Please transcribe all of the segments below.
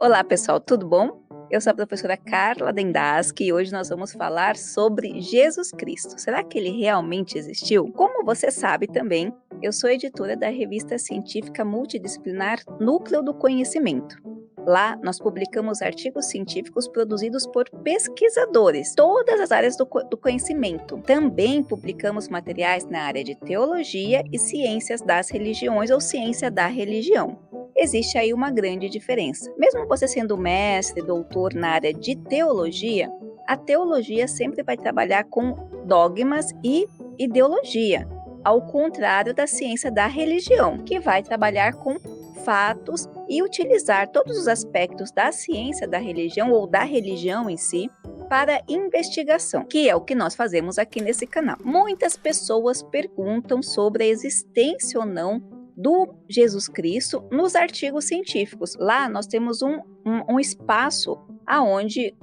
Olá pessoal, tudo bom? Eu sou a professora Carla Dendaski e hoje nós vamos falar sobre Jesus Cristo. Será que ele realmente existiu? Como você sabe também, eu sou editora da revista científica multidisciplinar Núcleo do Conhecimento. Lá nós publicamos artigos científicos produzidos por pesquisadores, todas as áreas do conhecimento. Também publicamos materiais na área de teologia e ciências das religiões ou ciência da religião. Existe aí uma grande diferença. Mesmo você sendo mestre, doutor na área de teologia, a teologia sempre vai trabalhar com dogmas e ideologia, ao contrário da ciência da religião, que vai trabalhar com fatos e utilizar todos os aspectos da ciência da religião ou da religião em si para investigação, que é o que nós fazemos aqui nesse canal. Muitas pessoas perguntam sobre a existência ou não do Jesus Cristo nos artigos científicos. Lá nós temos um espaço aonde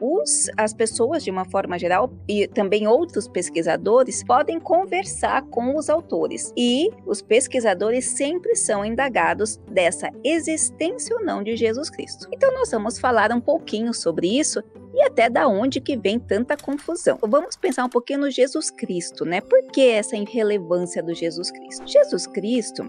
as pessoas, de uma forma geral, e também outros pesquisadores, podem conversar com os autores. E os pesquisadores sempre são indagados dessa existência ou não de Jesus Cristo. Então nós vamos falar um pouquinho sobre isso e até da onde que vem tanta confusão. Vamos pensar um pouquinho no Jesus Cristo, né? Por que essa irrelevância do Jesus Cristo? Jesus Cristo,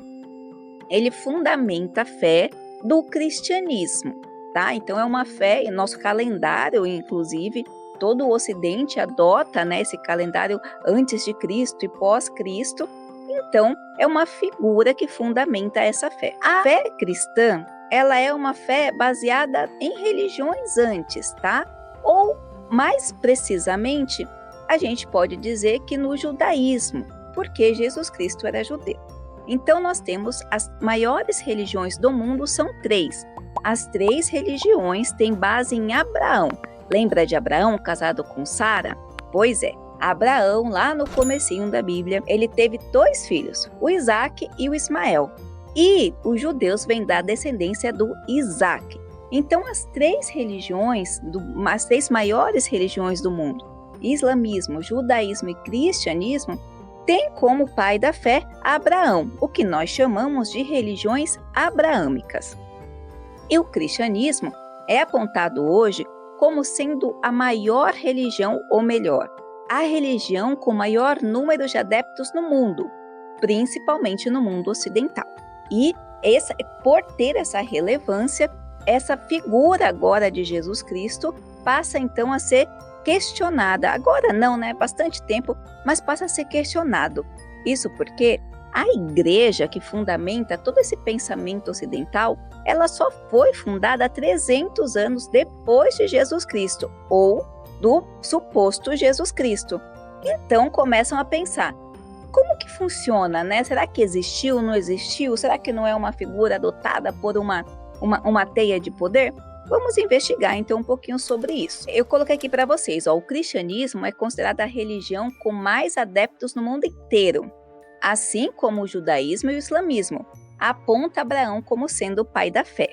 ele fundamenta a fé do cristianismo, tá? Então é uma fé, e nosso calendário, inclusive, todo o Ocidente adota, né, esse calendário antes de Cristo e pós-Cristo. Então é uma figura que fundamenta essa fé. A fé cristã, ela é uma fé baseada em religiões antes, tá? Ou, mais precisamente, a gente pode dizer que no judaísmo, porque Jesus Cristo era judeu. Então nós temos as maiores religiões do mundo, são três. As três religiões têm base em Abraão. Lembra de Abraão casado com Sara? Pois é, Abraão, lá no comecinho da Bíblia, ele teve 2 filhos, o Isaac e o Ismael. E os judeus vêm da descendência do Isaac. Então as três religiões, as 3 maiores religiões do mundo, islamismo, judaísmo e cristianismo, tem como pai da fé Abraão, o que nós chamamos de religiões abraâmicas. E o cristianismo é apontado hoje como sendo a maior religião, ou melhor, a religião com maior número de adeptos no mundo, principalmente no mundo ocidental. E por ter essa relevância, essa figura agora de Jesus Cristo passa então a ser questionada. Agora não, né? Bastante tempo, mas passa a ser questionado. Isso porque a igreja que fundamenta todo esse pensamento ocidental, ela só foi fundada 300 anos depois de Jesus Cristo, ou do suposto Jesus Cristo. Então começam a pensar, como que funciona, né? Será que existiu, não existiu? Será que não é uma figura adotada por uma teia de poder? Vamos investigar então um pouquinho sobre isso. Eu coloquei aqui para vocês, o cristianismo é considerada a religião com mais adeptos no mundo inteiro, assim como o judaísmo e o islamismo. Aponta Abraão como sendo o pai da fé.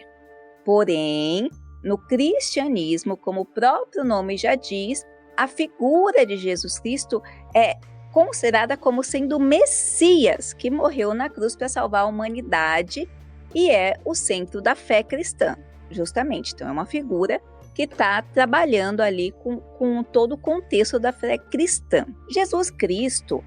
Porém, no cristianismo, como o próprio nome já diz, a figura de Jesus Cristo é considerada como sendo o Messias, que morreu na cruz para salvar a humanidade e é o centro da fé cristã. Justamente, então é uma figura que está trabalhando ali com todo o contexto da fé cristã. Jesus Cristo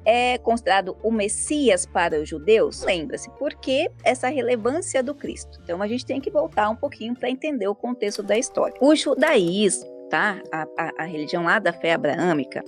é considerado o Messias para os judeus? Lembra-se, por que essa relevância do Cristo? Então a gente tem que voltar um pouquinho para entender o contexto da história. O judaísmo, tá? A religião lá da fé abraâmica,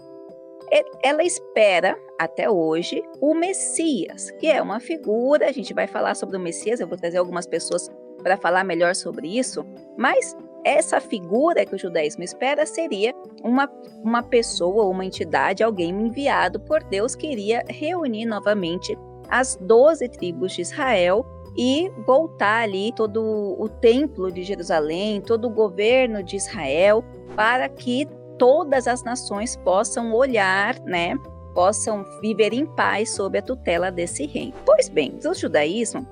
ela espera até hoje o Messias, que é uma figura. A gente vai falar sobre o Messias, eu vou trazer algumas pessoas para falar melhor sobre isso, mas essa figura que o judaísmo espera seria uma pessoa, uma entidade, alguém enviado por Deus que iria reunir novamente as 12 tribos de Israel e voltar ali todo o templo de Jerusalém, todo o governo de Israel, para que todas as nações possam olhar, né, possam viver em paz sob a tutela desse reino. Pois bem, o judaísmo,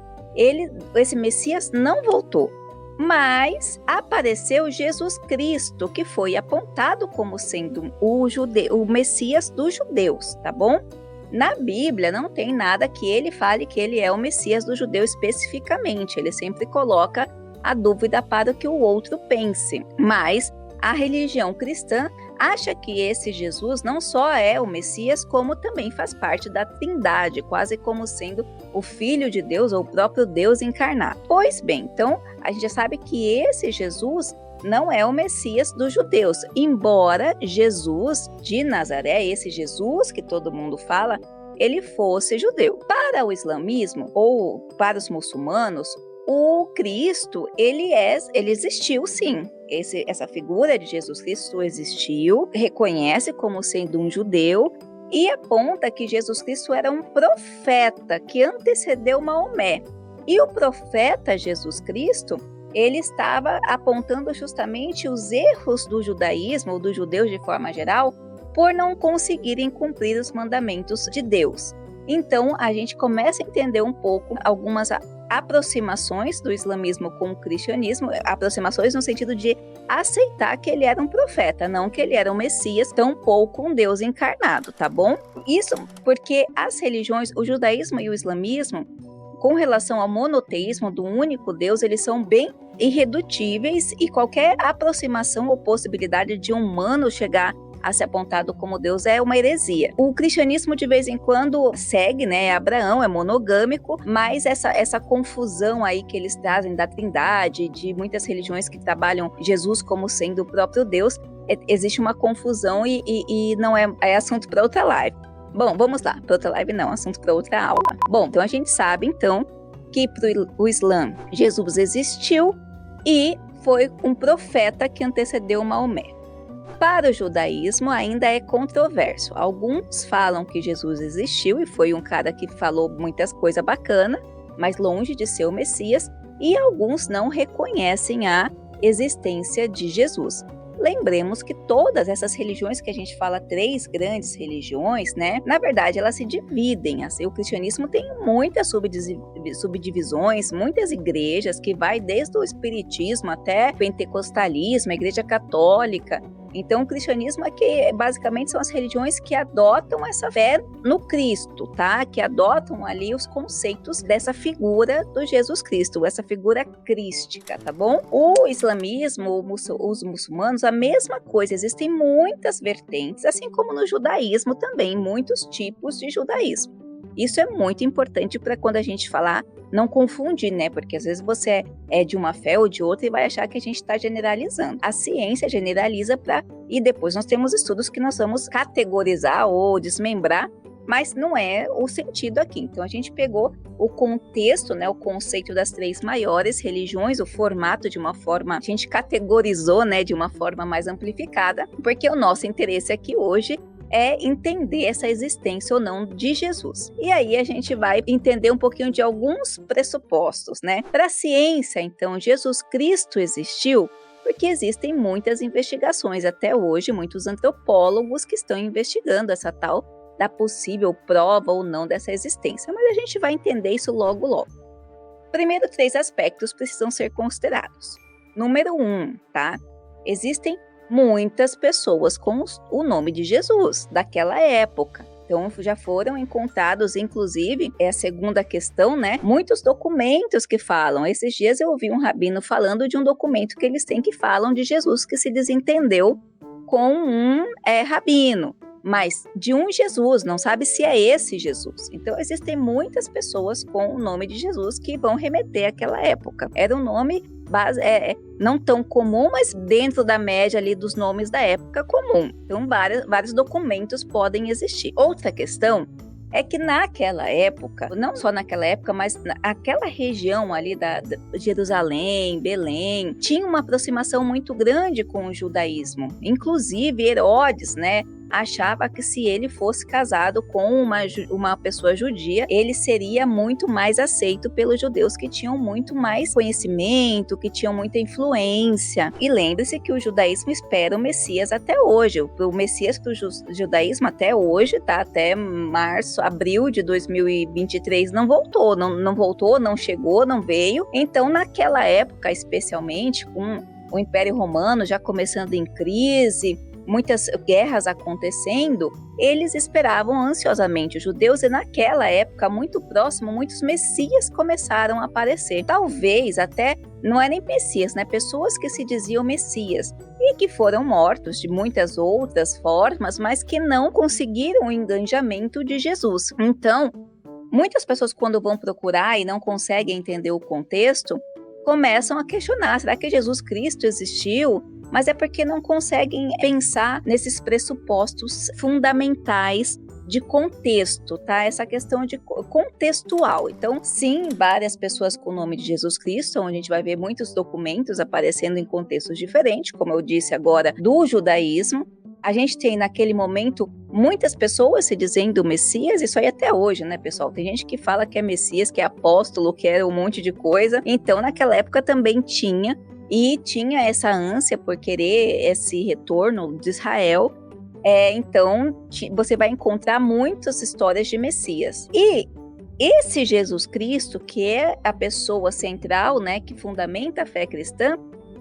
esse Messias não voltou, mas apareceu Jesus Cristo, que foi apontado como sendo o Messias dos judeus, tá bom? Na Bíblia não tem nada que ele fale que ele é o Messias do judeu especificamente, ele sempre coloca a dúvida para que o outro pense. Mas a religião cristã acha que esse Jesus não só é o Messias, como também faz parte da Trindade, quase como sendo o Filho de Deus ou o próprio Deus encarnado. Pois bem, então a gente já sabe que esse Jesus não é o Messias dos judeus, embora Jesus de Nazaré, esse Jesus que todo mundo fala, ele fosse judeu. Para o islamismo ou para os muçulmanos, o Cristo, ele existiu sim. Essa figura de Jesus Cristo existiu, reconhece como sendo um judeu e aponta que Jesus Cristo era um profeta que antecedeu Maomé. E o profeta Jesus Cristo, ele estava apontando justamente os erros do judaísmo, ou dos judeus de forma geral, por não conseguirem cumprir os mandamentos de Deus. Então, a gente começa a entender um pouco algumas aproximações do islamismo com o cristianismo, aproximações no sentido de aceitar que ele era um profeta, não que ele era um Messias, tampouco um Deus encarnado, tá bom? Isso porque as religiões, o judaísmo e o islamismo, com relação ao monoteísmo do único Deus, eles são bem irredutíveis e qualquer aproximação ou possibilidade de um humano chegar a ser apontado como Deus é uma heresia. O cristianismo de vez em quando segue, né, Abraão, é monogâmico, mas essa confusão aí que eles trazem da Trindade, de muitas religiões que trabalham Jesus como sendo o próprio Deus, existe uma confusão e não é assunto para outra live. Bom, vamos lá, para outra live não, assunto para outra aula. Bom, então a gente sabe então que para o Islã Jesus existiu e foi um profeta que antecedeu Maomé. Para o judaísmo ainda é controverso. Alguns falam que Jesus existiu e foi um cara que falou muitas coisas bacanas, mas longe de ser o Messias, e alguns não reconhecem a existência de Jesus. Lembremos que todas essas religiões que a gente fala, 3 grandes religiões, né? Na verdade, elas se dividem. Assim, o cristianismo tem muitas subdivisões, muitas igrejas que vai desde o espiritismo até o pentecostalismo, a igreja católica. Então, o cristianismo aqui, basicamente, são as religiões que adotam essa fé no Cristo, tá? Que adotam ali os conceitos dessa figura do Jesus Cristo, essa figura crística, tá bom? O islamismo, os muçulmanos, a mesma coisa. Existem muitas vertentes, assim como no judaísmo também, muitos tipos de judaísmo. Isso é muito importante para quando a gente falar, não confundir, né? Porque às vezes você é de uma fé ou de outra e vai achar que a gente está generalizando. A ciência generaliza e depois nós temos estudos que nós vamos categorizar ou desmembrar, mas não é o sentido aqui. Então a gente pegou o contexto, né? O conceito das 3 maiores religiões, o formato de uma forma, a gente categorizou, né? De uma forma mais amplificada, porque o nosso interesse aqui hoje é entender essa existência ou não de Jesus. E aí a gente vai entender um pouquinho de alguns pressupostos, né? Para a ciência, então, Jesus Cristo existiu porque existem muitas investigações até hoje, muitos antropólogos que estão investigando essa tal da possível prova ou não dessa existência. Mas a gente vai entender isso logo, logo. Primeiro, 3 aspectos precisam ser considerados. Número 1, tá? Existem muitas pessoas com o nome de Jesus daquela época. Então já foram encontrados, inclusive, é a segunda questão, né? Muitos documentos que falam. Esses dias eu ouvi um rabino falando de um documento que eles têm que falam de Jesus que se desentendeu com um rabino, mas de um Jesus, não sabe se é esse Jesus. Então existem muitas pessoas com o nome de Jesus que vão remeter àquela época. Era um nome não tão comum, mas dentro da média ali dos nomes da época comum. Então vários documentos podem existir. Outra questão é que naquela época, não só naquela época, mas naquela região ali da Jerusalém, Belém, tinha uma aproximação muito grande com o judaísmo. Inclusive Herodes, né, achava que se ele fosse casado com uma pessoa judia, ele seria muito mais aceito pelos judeus que tinham muito mais conhecimento, que tinham muita influência. E lembre-se que o judaísmo espera o Messias até hoje. O Messias para o judaísmo até hoje, tá? Até abril de 2023 não voltou, não chegou, não veio. Então, naquela época, especialmente com o Império Romano já começando em crise, muitas guerras acontecendo, eles esperavam ansiosamente os judeus e naquela época, muito próximo, muitos messias começaram a aparecer. Talvez até não é nem Messias, né? Pessoas que se diziam Messias e que foram mortos de muitas outras formas, mas que não conseguiram o engajamento de Jesus. Então, muitas pessoas, quando vão procurar e não conseguem entender o contexto, começam a questionar: será que Jesus Cristo existiu? Mas é porque não conseguem pensar nesses pressupostos fundamentais de contexto, tá? Essa questão de contextual. Então, sim, várias pessoas com o nome de Jesus Cristo, onde a gente vai ver muitos documentos aparecendo em contextos diferentes, como eu disse agora, do judaísmo. A gente tem, naquele momento, muitas pessoas se dizendo Messias, isso aí até hoje, né, pessoal? Tem gente que fala que é Messias, que é apóstolo, que é um monte de coisa. Então, naquela época também tinha essa ânsia por querer esse retorno de Israel. Então, você vai encontrar muitas histórias de Messias. E esse Jesus Cristo, que é a pessoa central, né, que fundamenta a fé cristã,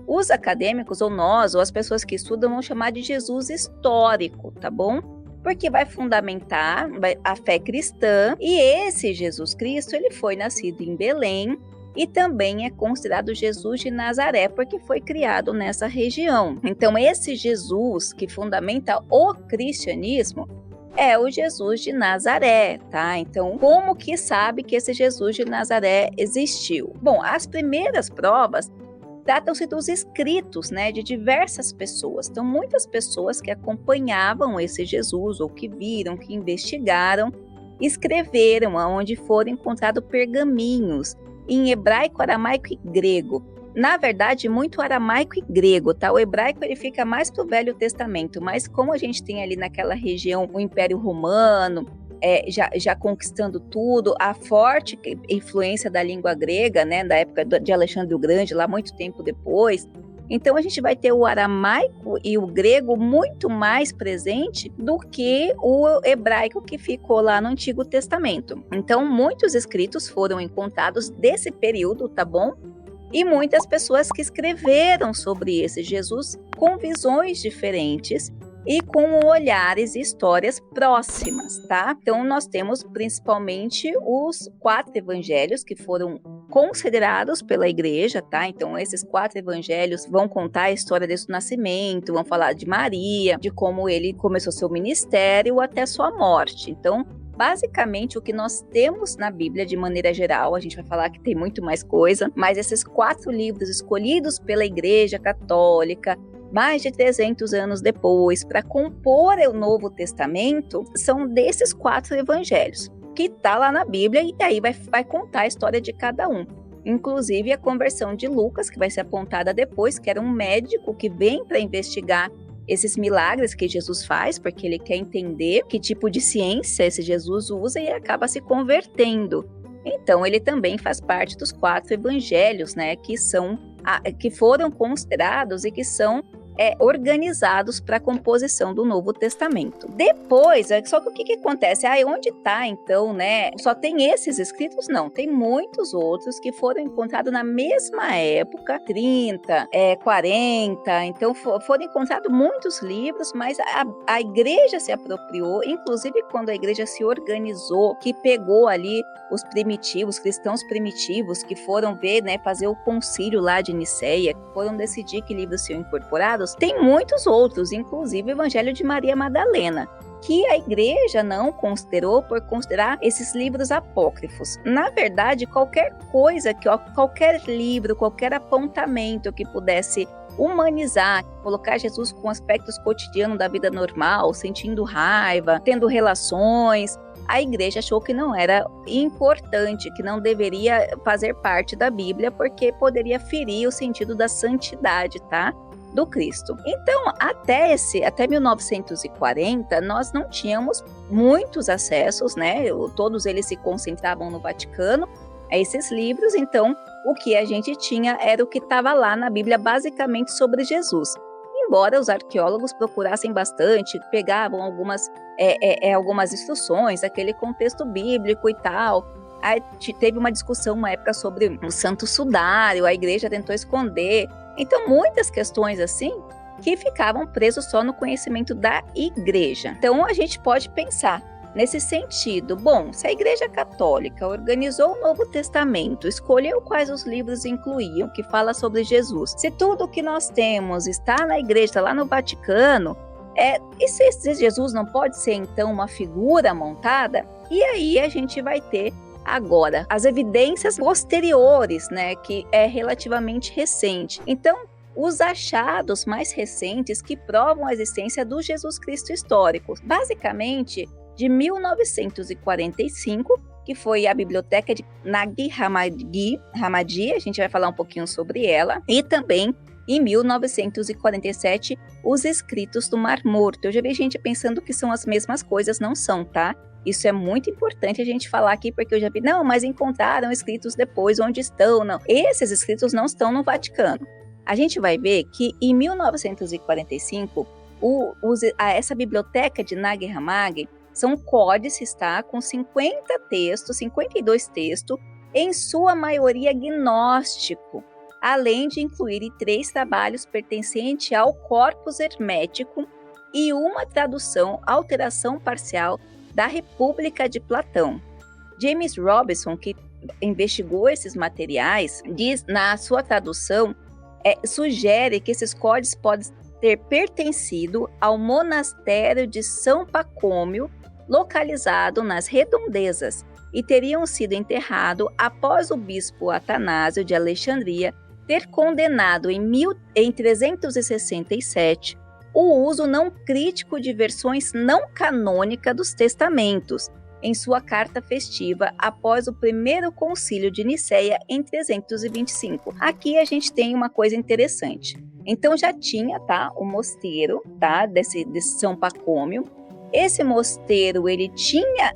os acadêmicos, ou nós, ou as pessoas que estudam, vão chamar de Jesus histórico, tá bom? Porque vai fundamentar a fé cristã, e esse Jesus Cristo, ele foi nascido em Belém, e também é considerado Jesus de Nazaré, porque foi criado nessa região. Então, esse Jesus que fundamenta o cristianismo é o Jesus de Nazaré, tá? Então, como que sabe que esse Jesus de Nazaré existiu? Bom, as primeiras provas tratam-se dos escritos, né, de diversas pessoas. Então, muitas pessoas que acompanhavam esse Jesus, ou que viram, que investigaram, escreveram onde foram encontrados pergaminhos em hebraico, aramaico e grego. Na verdade, muito aramaico e grego, tá? O hebraico ele fica mais para o Velho Testamento, mas como a gente tem ali naquela região o Império Romano, já conquistando tudo, a forte influência da língua grega, né, da época de Alexandre o Grande, lá muito tempo depois. Então a gente vai ter o aramaico e o grego muito mais presente do que o hebraico que ficou lá no Antigo Testamento. Então muitos escritos foram encontrados desse período, tá bom? E muitas pessoas que escreveram sobre esse Jesus com visões diferentes e com olhares e histórias próximas, tá? Então nós temos principalmente os 4 evangelhos que foram considerados pela igreja, tá? Então esses 4 evangelhos vão contar a história desse nascimento, vão falar de Maria, de como ele começou seu ministério até sua morte. Então, basicamente, o que nós temos na Bíblia, de maneira geral, a gente vai falar que tem muito mais coisa, mas esses 4 livros escolhidos pela Igreja Católica, mais de 300 anos depois, para compor o Novo Testamento, são desses 4 evangelhos, que está lá na Bíblia, e aí vai contar a história de cada um. Inclusive a conversão de Lucas, que vai ser apontada depois, que era um médico que vem para investigar esses milagres que Jesus faz, porque ele quer entender que tipo de ciência esse Jesus usa e acaba se convertendo. Então, ele também faz parte dos 4 evangelhos, né, que foram considerados e que são organizados para a composição do Novo Testamento. Depois, só que o que acontece? Onde está então, né? Só tem esses escritos? Não, tem muitos outros que foram encontrados na mesma época, 30, 40, então foram encontrados muitos livros, mas a igreja se apropriou, inclusive quando a igreja se organizou, que pegou ali os primitivos, cristãos primitivos, que foram ver, né, fazer o concílio lá de Niceia, que foram decidir que livros seriam incorporados. Tem muitos outros, inclusive o Evangelho de Maria Madalena, que a igreja não considerou por considerar esses livros apócrifos. Na verdade, qualquer coisa, qualquer livro, qualquer apontamento que pudesse humanizar, colocar Jesus com aspectos cotidianos da vida normal, sentindo raiva, tendo relações, a igreja achou que não era importante, que não deveria fazer parte da Bíblia, porque poderia ferir o sentido da santidade, tá? Do Cristo. Então, até 1940, nós não tínhamos muitos acessos, né? Todos eles se concentravam no Vaticano, a esses livros. Então, o que a gente tinha era o que estava lá na Bíblia, basicamente sobre Jesus. Embora os arqueólogos procurassem bastante, pegavam algumas instruções, aquele contexto bíblico e tal. Aí teve uma discussão uma época sobre o Santo Sudário, a igreja tentou esconder. Então, muitas questões assim que ficavam presos só no conhecimento da igreja. Então, a gente pode pensar, nesse sentido. Bom, se a Igreja Católica organizou o Novo Testamento, escolheu quais os livros incluíam, que fala sobre Jesus, se tudo o que nós temos está na Igreja, está lá no Vaticano, e se Jesus não pode ser então uma figura montada? E aí a gente vai ter agora as evidências posteriores, né, que é relativamente recente. Então, os achados mais recentes que provam a existência do Jesus Cristo histórico, basicamente de 1945, que foi a biblioteca de Nag Hammadi, a gente vai falar um pouquinho sobre ela, e também em 1947, os escritos do Mar Morto. Eu já vi gente pensando que são as mesmas coisas, não são, tá? Isso é muito importante a gente falar aqui, porque eu já vi, não, mas encontraram escritos depois, onde estão? Não, esses escritos não estão no Vaticano. A gente vai ver que em 1945, essa biblioteca de Nag Hammadi são códices, tá? Com 52 textos, em sua maioria gnóstico, além de incluir 3 trabalhos pertencentes ao Corpus Hermético e uma tradução, alteração parcial, da República de Platão. James Robinson, que investigou esses materiais, diz na sua tradução, sugere que esses códices podem ter pertencido ao monastério de São Pacômio, localizado nas redondezas, e teriam sido enterrados após o bispo Atanásio de Alexandria ter condenado em 367 o uso não crítico de versões não canônicas dos testamentos, em sua carta festiva após o primeiro concílio de Nicéia em 325. Aqui a gente tem uma coisa interessante. Então já tinha, tá, o mosteiro, tá, desse São Pacômio. Esse mosteiro, ele tinha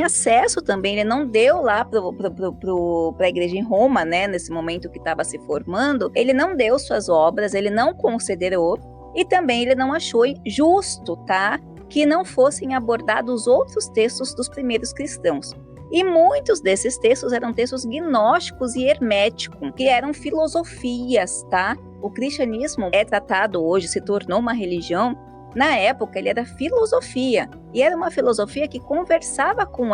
acesso também, ele não deu lá para a igreja em Roma, né, nesse momento que estava se formando, ele não deu suas obras, ele não considerou, e também ele não achou justo, tá, que não fossem abordados outros textos dos primeiros cristãos. E muitos desses textos eram textos gnósticos e herméticos, que eram filosofias, tá? O cristianismo é tratado hoje, se tornou uma religião. Na época, ele era filosofia, e era uma filosofia que conversava com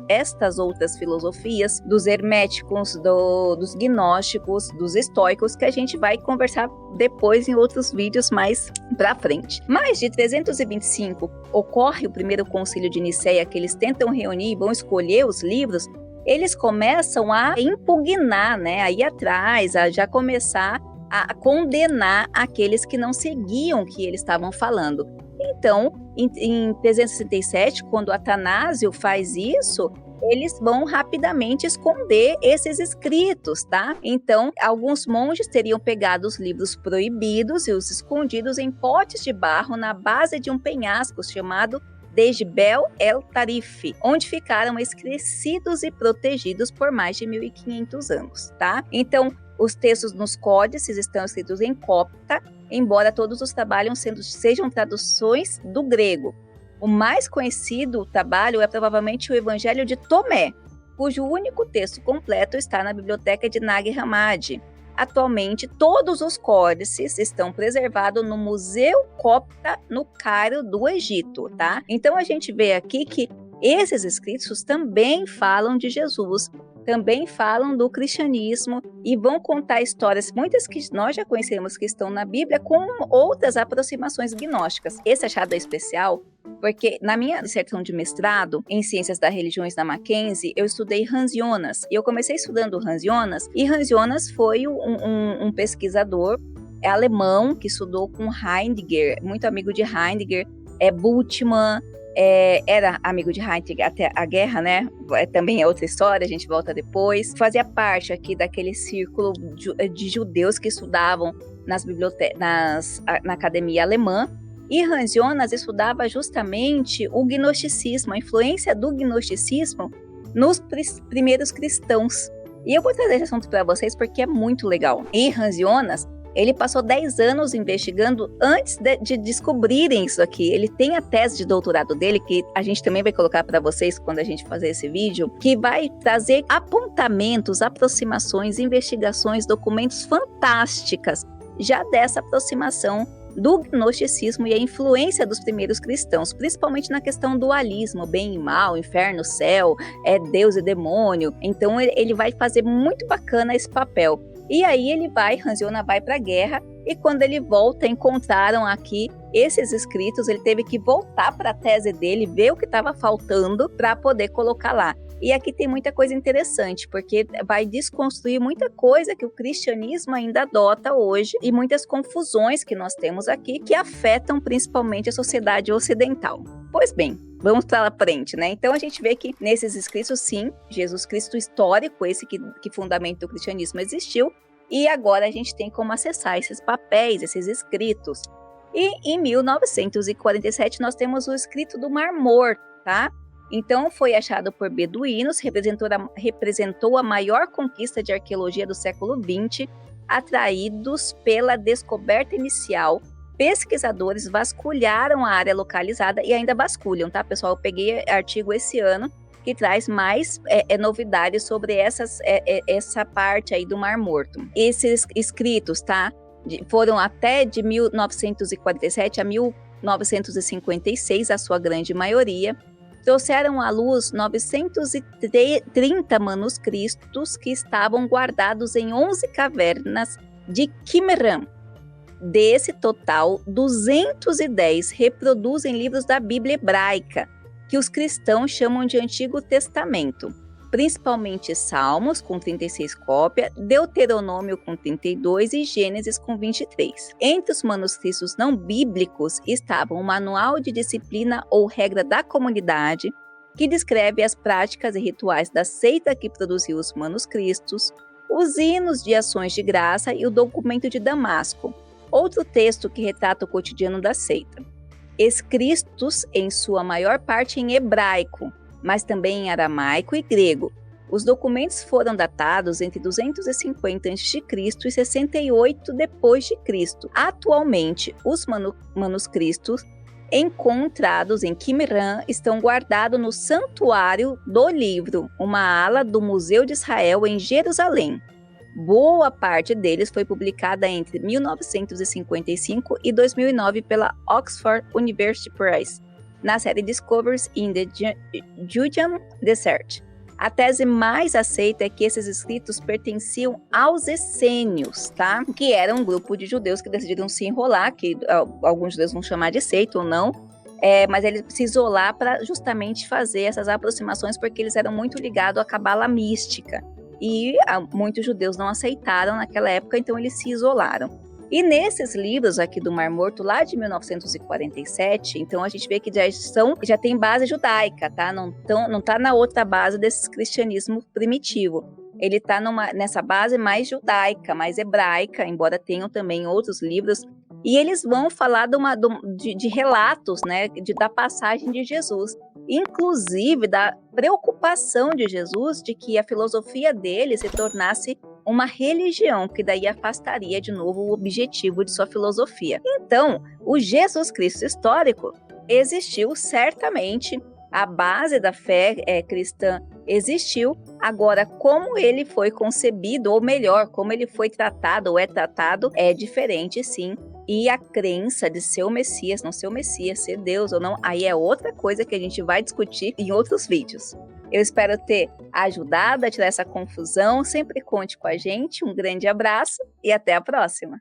estas outras filosofias, dos herméticos, dos gnósticos, dos estoicos, que a gente vai conversar depois em outros vídeos mais pra frente. Mas de 325 ocorre o primeiro concílio de Nicéia, que eles tentam reunir e vão escolher os livros, eles começam a impugnar, né, a ir atrás, a já começar a condenar aqueles que não seguiam o que eles estavam falando. Então, em 367, quando Atanásio faz isso, eles vão rapidamente esconder esses escritos, tá? Então, alguns monges teriam pegado os livros proibidos e os escondidos em potes de barro na base de um penhasco chamado de Jebel el Tarif, onde ficaram esquecidos e protegidos por mais de 1500 anos, tá? Então, os textos nos códices estão escritos em copta, embora todos os trabalhos sejam traduções do grego. O mais conhecido trabalho é provavelmente o Evangelho de Tomé, cujo único texto completo está na biblioteca de Nag Hammadi. Atualmente, todos os códices estão preservados no Museu Copta, no Cairo, do Egito, tá? Então, a gente vê aqui que esses escritos também falam de Jesus, também falam do cristianismo e vão contar histórias, muitas que nós já conhecemos que estão na Bíblia, com outras aproximações gnósticas. Esse achado é especial porque na minha dissertação de mestrado em Ciências das Religiões da Mackenzie, eu estudei Hans Jonas. E eu comecei estudando Hans Jonas, e Hans Jonas foi um pesquisador alemão que estudou com Heidegger, muito amigo de Heidegger, Bultmann, era amigo de Heidegger até a guerra, né? Também é outra história, a gente volta depois. Fazia parte aqui daquele círculo de judeus que estudavam nas bibliotecas, na academia alemã. E Hans Jonas estudava justamente o gnosticismo, a influência do gnosticismo nos primeiros cristãos. E eu vou trazer esse assunto para vocês porque é muito legal. E Hans Jonas, ele passou 10 anos investigando antes de descobrirem isso aqui. Ele tem a tese de doutorado dele, que a gente também vai colocar para vocês quando a gente fazer esse vídeo, que vai trazer apontamentos, aproximações, investigações, documentos fantásticas, já dessa aproximação do gnosticismo e a influência dos primeiros cristãos, principalmente na questão do dualismo, bem e mal, inferno, céu, Deus e demônio. Então ele vai fazer muito bacana esse papel. E aí Hans Jonas vai para a guerra, e quando ele volta, encontraram aqui esses escritos, ele teve que voltar para a tese dele, ver o que estava faltando para poder colocar lá. E aqui tem muita coisa interessante, porque vai desconstruir muita coisa que o cristianismo ainda adota hoje e muitas confusões que nós temos aqui que afetam principalmente a sociedade ocidental. Pois bem, vamos para frente, né? Então a gente vê que nesses escritos, sim, Jesus Cristo histórico, esse que fundamenta o cristianismo, existiu, e agora a gente tem como acessar esses papéis, esses escritos. E em 1947 nós temos o escrito do Mar Morto, tá? Então foi achado por beduínos, representou a maior conquista de arqueologia do século XX, atraídos pela descoberta inicial. Pesquisadores vasculharam a área localizada e ainda vasculham, tá, pessoal? Eu peguei artigo esse ano que traz mais novidades sobre essa parte aí do Mar Morto. Esses escritos, tá, foram até de 1947 a 1956, a sua grande maioria. Trouxeram à luz 930 manuscritos que estavam guardados em 11 cavernas de Qumran. Desse total, 210 reproduzem livros da Bíblia hebraica, que os cristãos chamam de Antigo Testamento, principalmente Salmos, com 36 cópias, Deuteronômio, com 32 e Gênesis, com 23. Entre os manuscritos não bíblicos estavam o Manual de Disciplina ou Regra da Comunidade, que descreve as práticas e rituais da seita que produziu os manuscritos, os hinos de ações de graça e o Documento de Damasco, outro texto que retrata o cotidiano da seita. Escritos, em sua maior parte em hebraico, mas também em aramaico e grego. Os documentos foram datados entre 250 a.C. e 68 d.C. Atualmente, os manuscritos encontrados em Qumran estão guardados no Santuário do Livro, uma ala do Museu de Israel em Jerusalém. Boa parte deles foi publicada entre 1955 e 2009 pela Oxford University Press, na série Discoveries in the Judean Desert. A tese mais aceita é que esses escritos pertenciam aos essênios, tá? Que era um grupo de judeus que decidiram se enrolar, que alguns judeus vão chamar de seita ou não, mas eles se isolar para justamente fazer essas aproximações, porque eles eram muito ligados à cabala mística. E muitos judeus não aceitaram naquela época, então eles se isolaram. E nesses livros aqui do Mar Morto, lá de 1947, então a gente vê que já tem base judaica, tá? Não tá na outra base desse cristianismo primitivo. Ele está nessa base mais judaica, mais hebraica, embora tenham também outros livros. E eles vão falar de relatos, né, da passagem de Jesus. Inclusive da preocupação de Jesus de que a filosofia dele se tornasse uma religião, que daí afastaria de novo o objetivo de sua filosofia. Então, o Jesus Cristo histórico existiu certamente, a base da fé cristã existiu. Agora, como ele foi concebido, ou melhor, como ele foi tratado ou é tratado, é diferente sim. E a crença de ser o Messias, não ser o Messias, ser Deus ou não, aí é outra coisa que a gente vai discutir em outros vídeos. Eu espero ter ajudado a tirar essa confusão. Sempre conte com a gente. Um grande abraço e até a próxima!